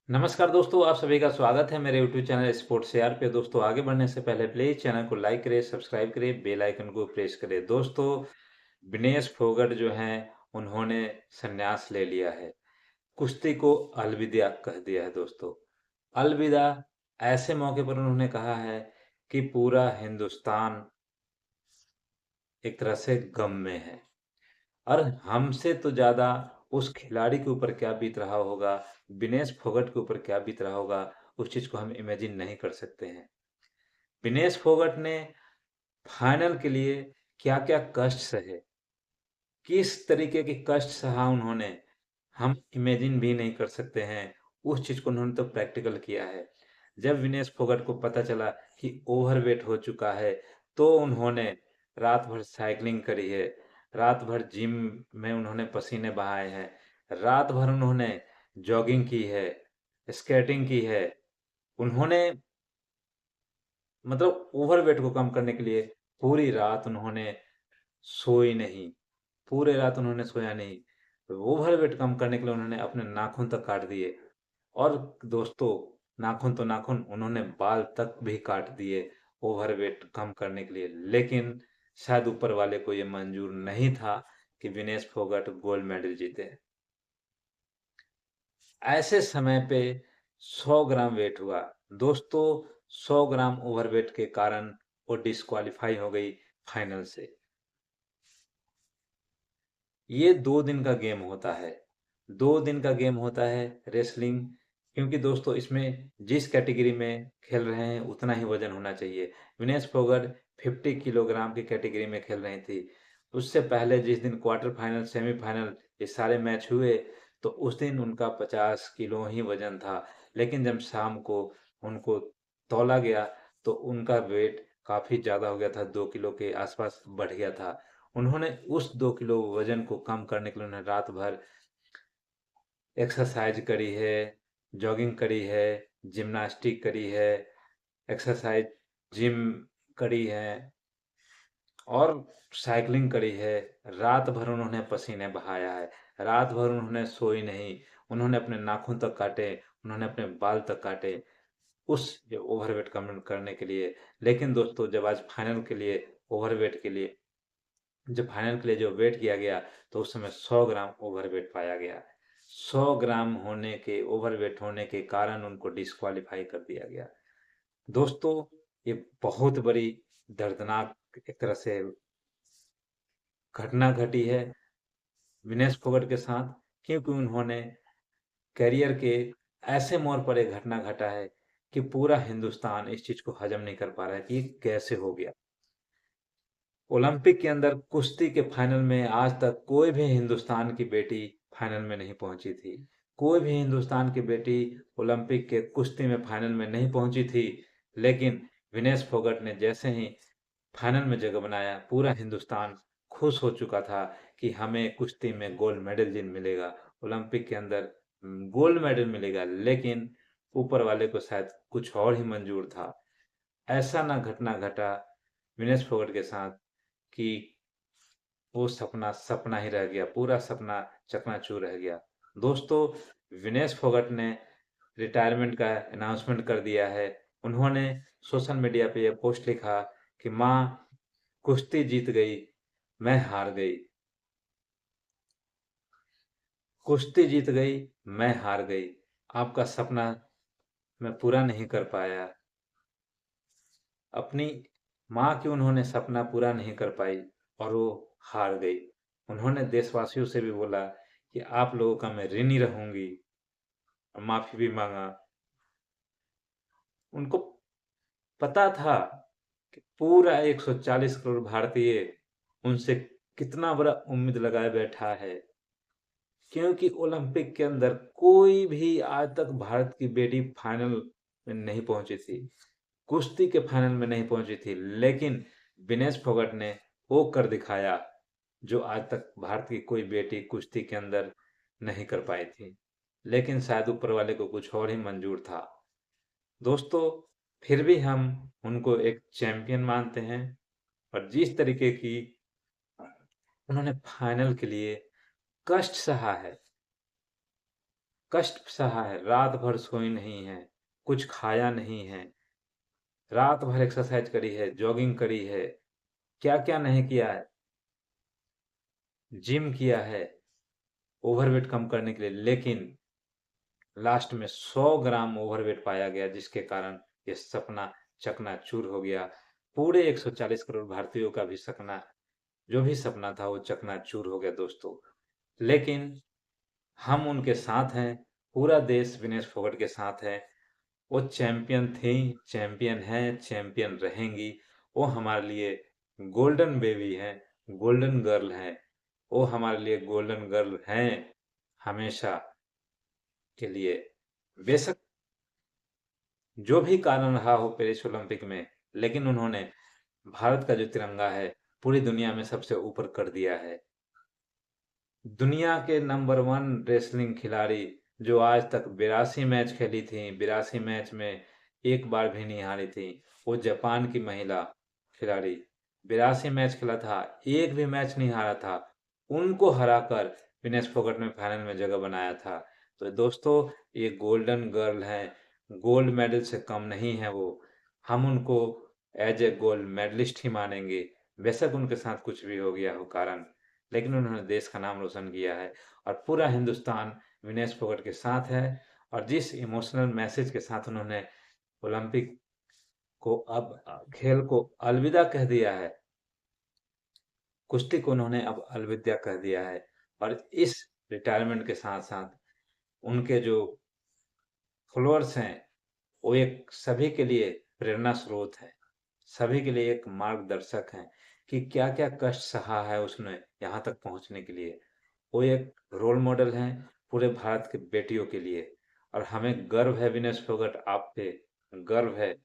नमस्कार दोस्तों, आप सभी का स्वागत है मेरे यूट्यूब चैनल स्पोर्ट्स एआर पे। दोस्तों आगे बढ़ने से पहले प्लीज चैनल को लाइक करें, सब्सक्राइब करें, बेल आइकन को प्रेस करें। दोस्तों विनेश फोगट जो हैं उन्होंने संन्यास ले लिया है, कुश्ती को अलविदा कह दिया है। दोस्तों अलविदा ऐसे मौके पर उन्होंने कहा है कि पूरा हिंदुस्तान एक तरह से गम में है और हमसे तो ज्यादा उस खिलाड़ी के ऊपर क्या बीत रहा होगा, विनेश फोगट के ऊपर क्या बीत रहा होगा, उस चीज को हम इमेजिन नहीं कर सकते हैं। विनेश फोगट ने फाइनल के लिए क्या क्या कष्ट सहे, किस तरीके के कष्ट सहा उन्होंने, हम इमेजिन भी नहीं कर सकते हैं। उस चीज को उन्होंने तो प्रैक्टिकल किया है। जब विनेश फोगट को पता चला कि ओवरवेट हो चुका है तो उन्होंने रात भर साइकिलिंग करी है, रात भर जिम में उन्होंने पसीने बहाए हैं, रात भर उन्होंने जॉगिंग की है, स्केटिंग की है। उन्होंने मतलब ओवरवेट को कम करने के लिए पूरी रात उन्होंने सोई नहीं, पूरे रात उन्होंने सोया नहीं। ओवरवेट कम करने के लिए उन्होंने अपने नाखून तक काट दिए। और दोस्तों नाखून तो नाखून, उन्होंने बाल तक भी काट दिए ओवरवेट कम करने के लिए। लेकिन शायद ऊपर वाले को ये मंजूर नहीं था कि विनेश फोगट गोल्ड मेडल जीते। ऐसे समय पे 100 ग्राम वेट हुआ। दोस्तों 100 ग्राम ओवरवेट के कारण वो डिस्क्वालीफाई हो गई फाइनल से। ये 2 दिन का गेम होता है, 2 दिन का गेम होता है रेसलिंग। क्योंकि दोस्तों इसमें जिस कैटेगरी में खेल रहे हैं उतना ही वजन होना चाहिए। विनेश फोगट 50 किलोग्राम की कैटेगरी में खेल रही थी। उससे पहले जिस दिन क्वार्टर फाइनल, सेमीफाइनल ये सारे मैच हुए तो उस दिन उनका 50 किलो ही वजन था। लेकिन जब शाम को उनको तौला गया तो उनका वेट काफी ज्यादा हो गया था, 2 किलो के आसपास बढ़ गया था। उन्होंने उस 2 किलो वजन को कम करने के लिए उन्होंने रात भर एक्सरसाइज करी है, जॉगिंग करी है, जिम्नास्टिक करी है, एक्सरसाइज जिम करी है और साइकिलिंग करी है। रात भर उन्होंने पसीने बहाया है, रात भर उन्होंने सोई नहीं। उन्होंने अपने नाखून तक काटे, उन्होंने अपने बाल तक काटे उस ओवरवेट कम करने के लिए। लेकिन दोस्तों जब आज फाइनल के लिए ओवरवेट के लिए जब फाइनल के लिए जो वेट किया गया तो उस समय 100 ग्राम ओवरवेट पाया गया। 100 ग्राम होने के ओवरवेट होने के कारण उनको डिस्क्वालीफाई कर दिया गया। दोस्तों ये बहुत बड़ी दर्दनाक एक तरह से घटना घटी है विनेश फोगट के साथ। क्योंकि उन्होंने करियर के ऐसे मोड़ पर एक घटना घटा है कि पूरा हिंदुस्तान इस चीज को हजम नहीं कर पा रहा है कि ये कैसे हो गया। ओलंपिक के अंदर कुश्ती के फाइनल में आज तक कोई भी हिंदुस्तान की बेटी फाइनल में नहीं पहुंची थी। कोई भी हिंदुस्तान की बेटी ओलंपिक के कुश्ती में फाइनल में नहीं पहुंची थी। लेकिन विनेश फोगट ने जैसे ही फाइनल में जगह बनाया, पूरा हिंदुस्तान खुश हो चुका था कि हमें कुश्ती में गोल्ड मेडल जिन मिलेगा, ओलंपिक के अंदर गोल्ड मेडल मिलेगा। लेकिन ऊपर वाले को शायद कुछ और ही मंजूर था। ऐसा ना घटना घटा विनेश फोगट के साथ कि वो सपना सपना ही रह गया, पूरा सपना चकनाचूर रह गया। दोस्तों विनेश फोगट ने रिटायरमेंट का अनाउंसमेंट कर दिया है। उन्होंने सोशल मीडिया पे यह पोस्ट लिखा कि माँ कुश्ती जीत गई, मैं हार गई। कुश्ती जीत गई, मैं हार गई। आपका सपना मैं पूरा नहीं कर पाया। अपनी माँ की उन्होंने सपना पूरा नहीं कर पाई और वो हार गई। उन्होंने देशवासियों से भी बोला कि आप लोगों का मैं ऋणी रहूंगी और माफी भी मांगा। उनको पता था कि पूरा 140 करोड़ भारतीय उनसे कितना बड़ा उम्मीद लगाए बैठा है। क्योंकि ओलंपिक के अंदर कोई भी आज तक भारत की बेटी फाइनल में नहीं पहुंची थी, कुश्ती के फाइनल में नहीं पहुंची थी। लेकिन विनेश फोगट ने वो कर दिखाया जो आज तक भारत की कोई बेटी कुश्ती के अंदर नहीं कर पाई थी। लेकिन शायद ऊपर वाले को कुछ और ही मंजूर था। दोस्तों फिर भी हम उनको एक चैंपियन मानते हैं। और जिस तरीके की उन्होंने फाइनल के लिए कष्ट सहा है, कष्ट सहा है, रात भर सोई नहीं है, कुछ खाया नहीं है, रात भर एक्सरसाइज करी है, जॉगिंग करी है, क्या-क्या नहीं किया है, जिम किया है, ओवरवेट कम करने के लिए, लेकिन लास्ट में 100 ग्राम ओवरवेट पाया गया, जिसके कारण ये सपना चकनाचूर हो गया। पूरे 140 करोड़ भारतीयों का भी सपना, जो भी सपना था वो चकनाचूर हो गया दोस्तों। लेकिन हम उनके साथ हैं, पूरा देश विनेश फोगाट के साथ है। वो चैंपियन थी, चैंपियन हैं, चैंपियन रहेंगी। वो हमारे लिए गोल्डन बेबी हैं, गोल्डन गर्ल हैं। वो हमारे लिए गोल्डन गर्ल हैं, हमेशा के लिए। बेशक जो भी कारण रहा हो पेरिस ओलंपिक में, लेकिन उन्होंने भारत का जो तिरंगा है, पूरी दुनिया में सबसे ऊपर कर दिया है। दुनिया के नंबर 1 रेसलिंग खिलाड़ी, जो आज तक 82 मैच खेली थी, 82 मैच में एक बार भी नहीं हारी थी। वो जापान की महिला खिलाड़ी 82 मैच खेला था, एक भी मैच नहीं हारा था। उनको हराकर विनेश फोगाट ने फाइनल में जगह बनाया था। तो दोस्तों, ये गोल्डन गर्ल है, गोल्ड मेडल से कम नहीं है वो। हम उनको एज ए गोल्ड मेडलिस्ट ही मानेंगे। बेशक उनके साथ कुछ भी हो गया हो कारण, लेकिन उन्होंने देश का नाम रोशन किया है और पूरा हिंदुस्तान विनेश फोगाट के साथ है। और जिस इमोशनल मैसेज के साथ उन्होंने ओलंपिक को अब खेल को अलविदा कह दिया है, कुश्ती को उन्होंने अब अलविदा कह दिया है। और इस रिटायरमेंट के साथ-साथ उनके जो फॉलोअर्स हैं, वो एक सभी के लिए प्रेरणा स्रोत है। सभी के लिए एक मार्गदर्शक हैं कि क्या-क्या कष्ट सहा है उसने यहाँ तक पहुँचने के लिए। वो एक रोल मॉडल हैं पूरे भारत के बेटियों के लिए। और हमें गर्व है विनेश फोगाट आप पे, गर्व है